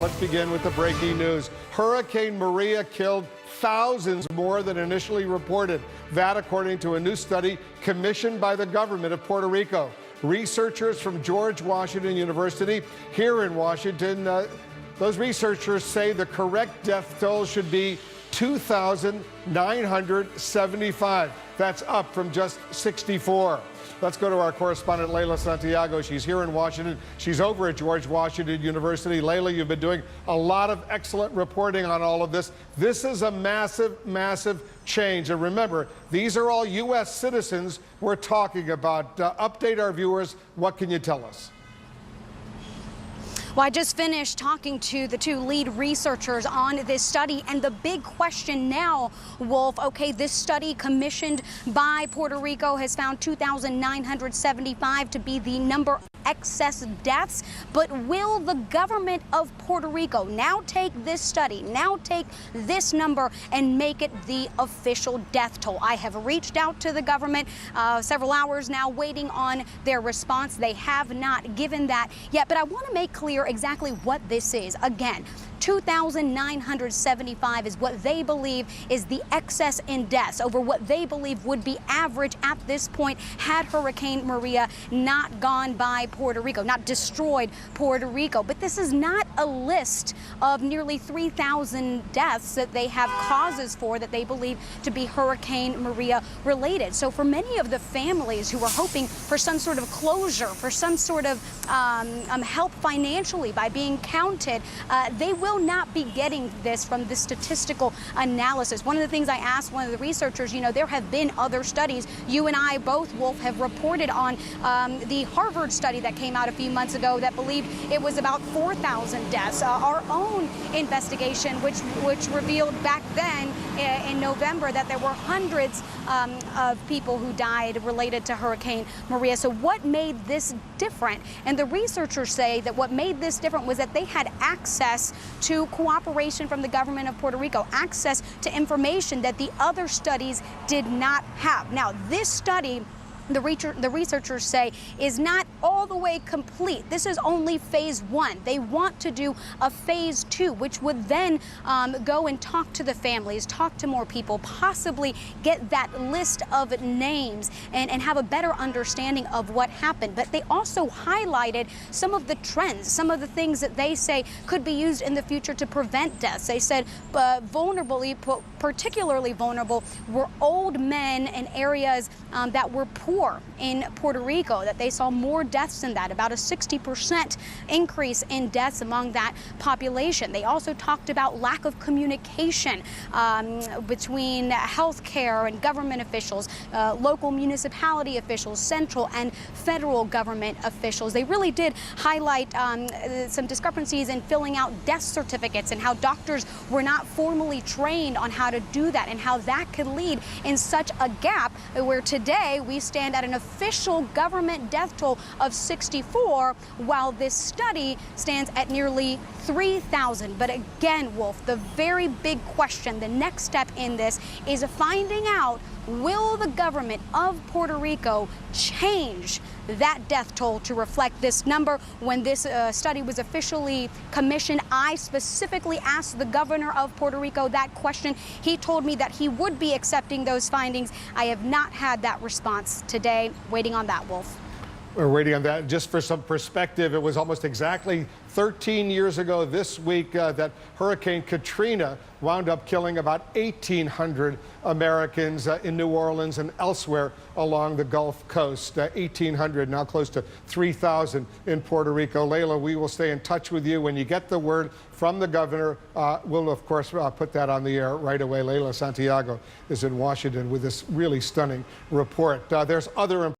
Let's begin with the breaking news. Hurricane Maria killed thousands more than initially reported. That according to a new study commissioned by the government of Puerto Rico. Researchers from George Washington University here in Washington, those researchers say the correct death toll should be 2,975. That's up from just 64. Let's go to our correspondent, Leila Santiago. She's here in Washington. She's over at George Washington University. Leila, you've been doing a lot of excellent reporting on all of this. This is a massive, massive change. And remember, these are all U.S. citizens we're talking about. Update our viewers. What can you tell us? Well, I just finished talking to the two lead researchers on this study, and the big question now, Wolf, okay, this study commissioned by Puerto Rico has found 2,975 to be the number of excess deaths, but will the government of Puerto Rico now take this study, now take this number and make it the official death toll? I have reached out to the government several hours now waiting on their response. They have not given that yet, but I want to make clear exactly what this is. Again, 2,975 is what they believe is the excess in deaths over what they believe would be average at this point had Hurricane Maria not gone by Puerto Rico, not destroyed Puerto Rico. But this is not a list of nearly 3,000 deaths that they have causes for that they believe to be Hurricane Maria related. So for many of the families who are hoping for some sort of closure, for some sort of help financially by being counted, they will not be getting this from the statistical analysis. One of the things I asked one of the researchers, you know, there have been other studies. You and I both, Wolf, have reported on the Harvard study that came out a few months ago that believed it was about 4,000 deaths. Our own investigation, which revealed back then in November that there were hundreds of people who died related to Hurricane Maria. So what made this different? And the researchers say that what made this different was that they had access to cooperation from the government of Puerto Rico, access to information that the other studies did not have. Now, this study, the researchers say, is not all the way complete. This is only phase 1. They want to do a phase 2, which would then go and talk to the families, talk to more people, possibly get that list of names and have a better understanding of what happened. But they also highlighted some of the trends, some of the things that they say could be used in the future to prevent deaths. They said particularly vulnerable were old men in areas that were poor in Puerto Rico, that they saw more deaths than that, about a 60% increase in deaths among that population. They also talked about lack of communication between healthcare and government officials, local municipality officials, central and federal government officials. They really did highlight some discrepancies in filling out death certificates and how doctors were not formally trained on how to do that, and how that could lead in such a gap where today we stand at an official government death toll of 64, while this study stands at nearly 3,000. But again, Wolf, the very big question, the next step in this is finding out, will the government of Puerto Rico change that death toll to reflect this number? When this study was officially commissioned, I specifically asked the governor of Puerto Rico that question. He told me that he would be accepting those findings. I have not had that response today. Waiting on that, Wolf. We're waiting on that. Just for some perspective, it was almost exactly 13 years ago this week that Hurricane Katrina wound up killing about 1,800 Americans in New Orleans and elsewhere along the Gulf Coast. 1,800, now close to 3,000 in Puerto Rico. Leila, we will stay in touch with you. When you get the word from the governor, we'll, of course, put that on the air right away. Leila Santiago is in Washington with this really stunning report. There's other